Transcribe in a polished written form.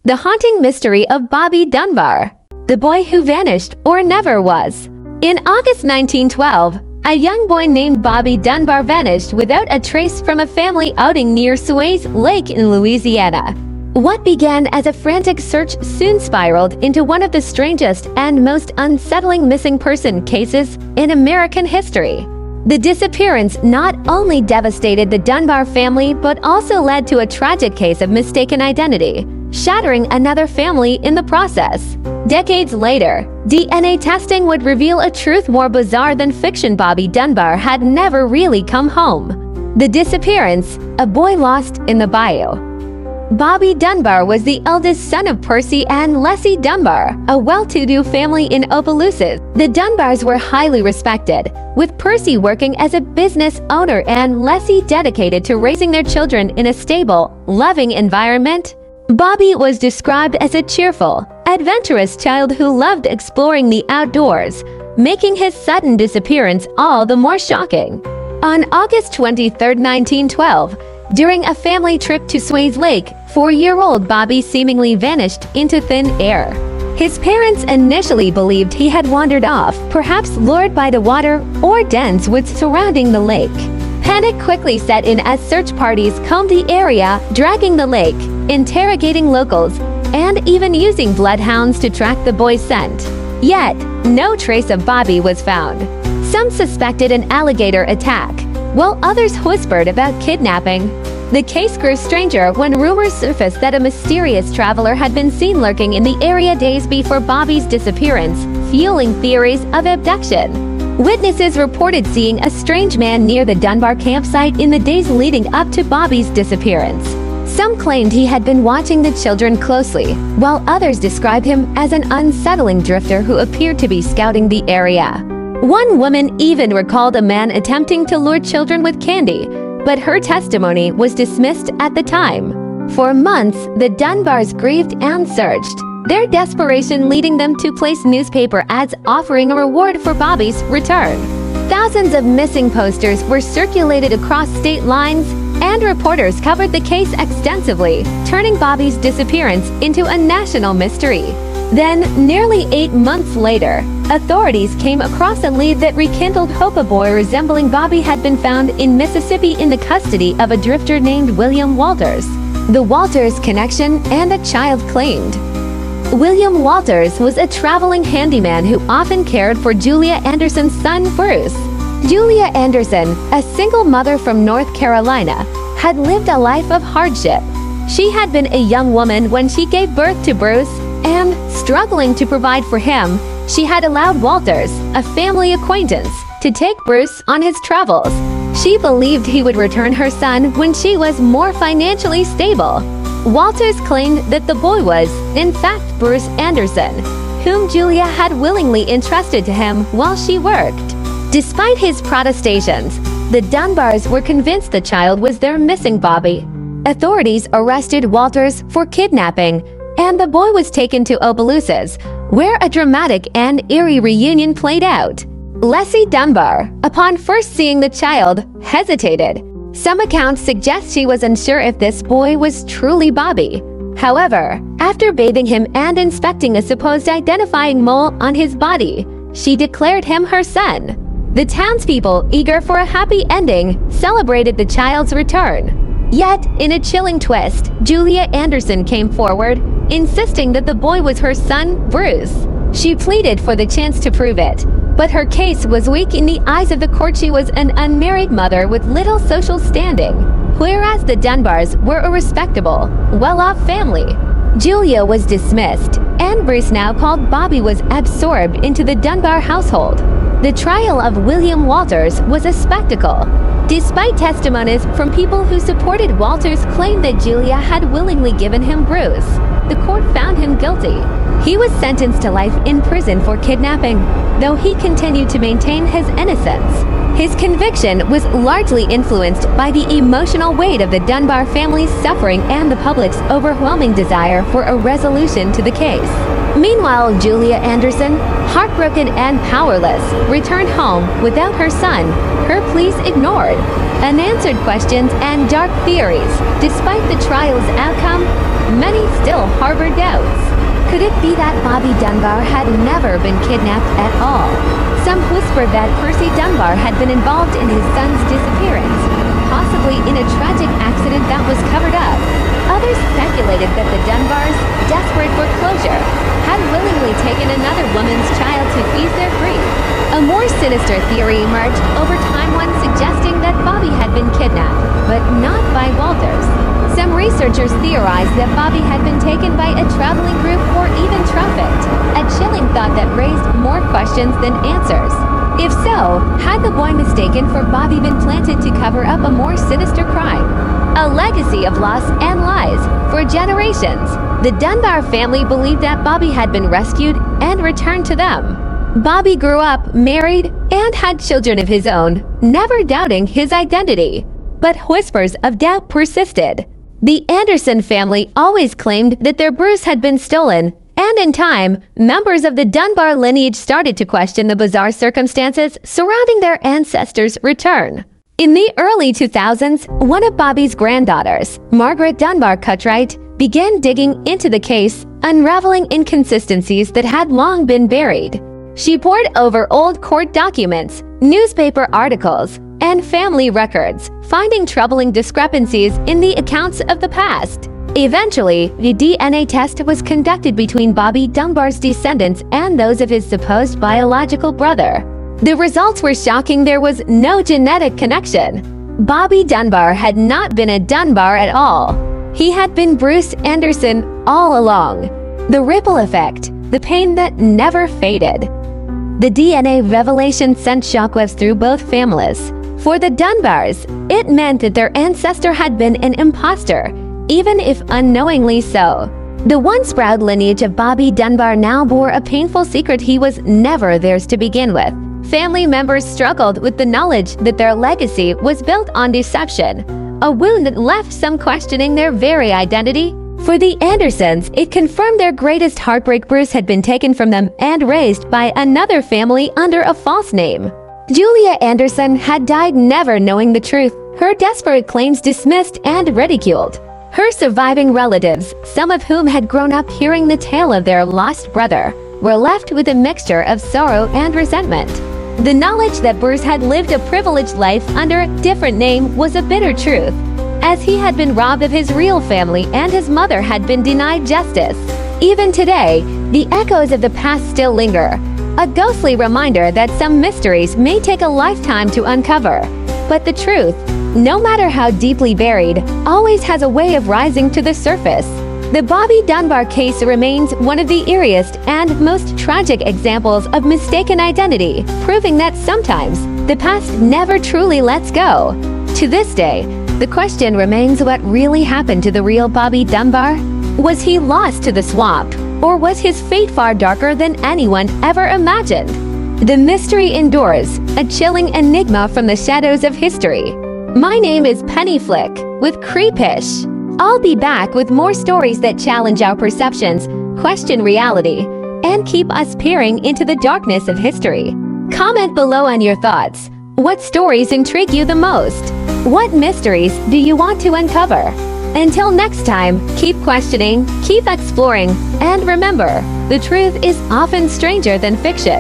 The haunting mystery of Bobby Dunbar, the boy who vanished or never was. In August 1912, a young boy named Bobby Dunbar vanished without a trace from a family outing near Suez Lake in Louisiana. What began as a frantic search soon spiraled into one of the strangest and most unsettling missing person cases in American history. The disappearance not only devastated the Dunbar family but also led to a tragic case of mistaken identity, shattering another family in the process. Decades later, DNA testing would reveal a truth more bizarre than fiction. Bobby Dunbar had never really come home. The disappearance, a boy lost in the bayou. Bobby Dunbar was the eldest son of Percy and Leslie Dunbar, a well-to-do family in Opelousas. The Dunbars were highly respected, with Percy working as a business owner and Leslie dedicated to raising their children in a stable, loving environment. Bobby was described as a cheerful, adventurous child who loved exploring the outdoors, making his sudden disappearance all the more shocking. On August 23, 1912, during a family trip to Suez Lake, 4-year-old Bobby seemingly vanished into thin air. His parents initially believed he had wandered off, perhaps lured by the water or dens woods surrounding the lake. Panic quickly set in as search parties combed the area, dragging the lake, interrogating locals, and even using bloodhounds to track the boy's scent. Yet, no trace of Bobby was found. Some suspected an alligator attack, while others whispered about kidnapping. The case grew stranger when rumors surfaced that a mysterious traveler had been seen lurking in the area days before Bobby's disappearance, fueling theories of abduction. Witnesses reported seeing a strange man near the Dunbar campsite in the days leading up to Bobby's disappearance. Some claimed he had been watching the children closely, while others described him as an unsettling drifter who appeared to be scouting the area. One woman even recalled a man attempting to lure children with candy, but her testimony was dismissed at the time. For months, the Dunbars grieved and searched, their desperation leading them to place newspaper ads offering a reward for Bobby's return. Thousands of missing posters were circulated across state lines, and reporters covered the case extensively, turning Bobby's disappearance into a national mystery. Then, nearly 8 months later, authorities came across a lead that rekindled hope. A boy resembling Bobby had been found in Mississippi in the custody of a drifter named William Walters. The Walters connection and a child claimed. William Walters was a traveling handyman who often cared for Julia Anderson's son, Bruce. Julia Anderson, a single mother from North Carolina, had lived a life of hardship. She had been a young woman when she gave birth to Bruce, and, struggling to provide for him, she had allowed Walters, a family acquaintance, to take Bruce on his travels. She believed he would return her son when she was more financially stable. Walters claimed that the boy was, in fact, Bruce Anderson, whom Julia had willingly entrusted to him while she worked. Despite his protestations, the Dunbars were convinced the child was their missing Bobby. Authorities arrested Walters for kidnapping, and the boy was taken to Opelousas, where a dramatic and eerie reunion played out. Leslie Dunbar, upon first seeing the child, hesitated. Some accounts suggest she was unsure if this boy was truly Bobby. However, after bathing him and inspecting a supposed identifying mole on his body, she declared him her son. The townspeople, eager for a happy ending, celebrated the child's return. Yet, in a chilling twist, Julia Anderson came forward, insisting that the boy was her son, Bruce. She pleaded for the chance to prove it, but her case was weak in the eyes of the court. She was an unmarried mother with little social standing, whereas the Dunbars were a respectable, well-off family. Julia was dismissed, and Bruce, now called Bobby, was absorbed into the Dunbar household. The trial of William Walters was a spectacle. Despite testimonies from people who supported Walters' claim that Julia had willingly given him Bruce, the court found him guilty. He was sentenced to life in prison for kidnapping, though he continued to maintain his innocence. His conviction was largely influenced by the emotional weight of the Dunbar family's suffering and the public's overwhelming desire for a resolution to the case. Meanwhile, Julia Anderson, heartbroken and powerless, returned home without her son, her pleas ignored, unanswered questions and dark theories. Despite the trial's outcome, many still harbor doubts. Could it be that Bobby Dunbar had never been kidnapped at all? Some whispered that Percy Dunbar had been involved in his son's disappearance, possibly in a tragic accident that was covered up. Others speculated that the Dunbars, desperate for closure, had willingly taken another woman's child to ease their grief. A more sinister theory emerged over time, one suggesting that Bobby had been kidnapped, but not by Walters. Some researchers theorized that Bobby had been taken by a traveling group or even trafficked, a chilling thought that raised more questions than answers. If so, had the boy mistaken for Bobby been planted to cover up a more sinister crime? A legacy of loss and lies. For generations, the Dunbar family believed that Bobby had been rescued and returned to them. Bobby grew up, married, and had children of his own, never doubting his identity. But whispers of doubt persisted. The Anderson family always claimed that their Bruce had been stolen, and in time, members of the Dunbar lineage started to question the bizarre circumstances surrounding their ancestors' return. In the early 2000s, one of Bobby's granddaughters, Margaret Dunbar Cutright, began digging into the case, unraveling inconsistencies that had long been buried. She pored over old court documents, newspaper articles, and family records, finding troubling discrepancies in the accounts of the past. Eventually, the DNA test was conducted between Bobby Dunbar's descendants and those of his supposed biological brother. The results were shocking. There was no genetic connection. Bobby Dunbar had not been a Dunbar at all. He had been Bruce Anderson all along. The ripple effect, the pain that never faded. The DNA revelation sent shockwaves through both families. For the Dunbars, it meant that their ancestor had been an imposter, even if unknowingly so. The once proud lineage of Bobby Dunbar now bore a painful secret. He was never theirs to begin with. Family members struggled with the knowledge that their legacy was built on deception, a wound that left some questioning their very identity. For the Andersons, it confirmed their greatest heartbreak. Bruce had been taken from them and raised by another family under a false name. Julia Anderson had died never knowing the truth, her desperate claims dismissed and ridiculed. Her surviving relatives, some of whom had grown up hearing the tale of their lost brother, were left with a mixture of sorrow and resentment. The knowledge that Bruce had lived a privileged life under a different name was a bitter truth, as he had been robbed of his real family and his mother had been denied justice. Even today, the echoes of the past still linger, a ghostly reminder that some mysteries may take a lifetime to uncover. But the truth, no matter how deeply buried, always has a way of rising to the surface. The Bobby Dunbar case remains one of the eeriest and most tragic examples of mistaken identity, proving that sometimes the past never truly lets go. To this day, the question remains, what really happened to the real Bobby Dunbar? Was he lost to the swamp, or was his fate far darker than anyone ever imagined? The mystery endures, a chilling enigma from the shadows of history. My name is Penny Flick with Kreep-ish. I'll be back with more stories that challenge our perceptions, question reality, and keep us peering into the darkness of history. Comment below on your thoughts. What stories intrigue you the most? What mysteries do you want to uncover? Until next time, keep questioning, keep exploring, and remember, the truth is often stranger than fiction.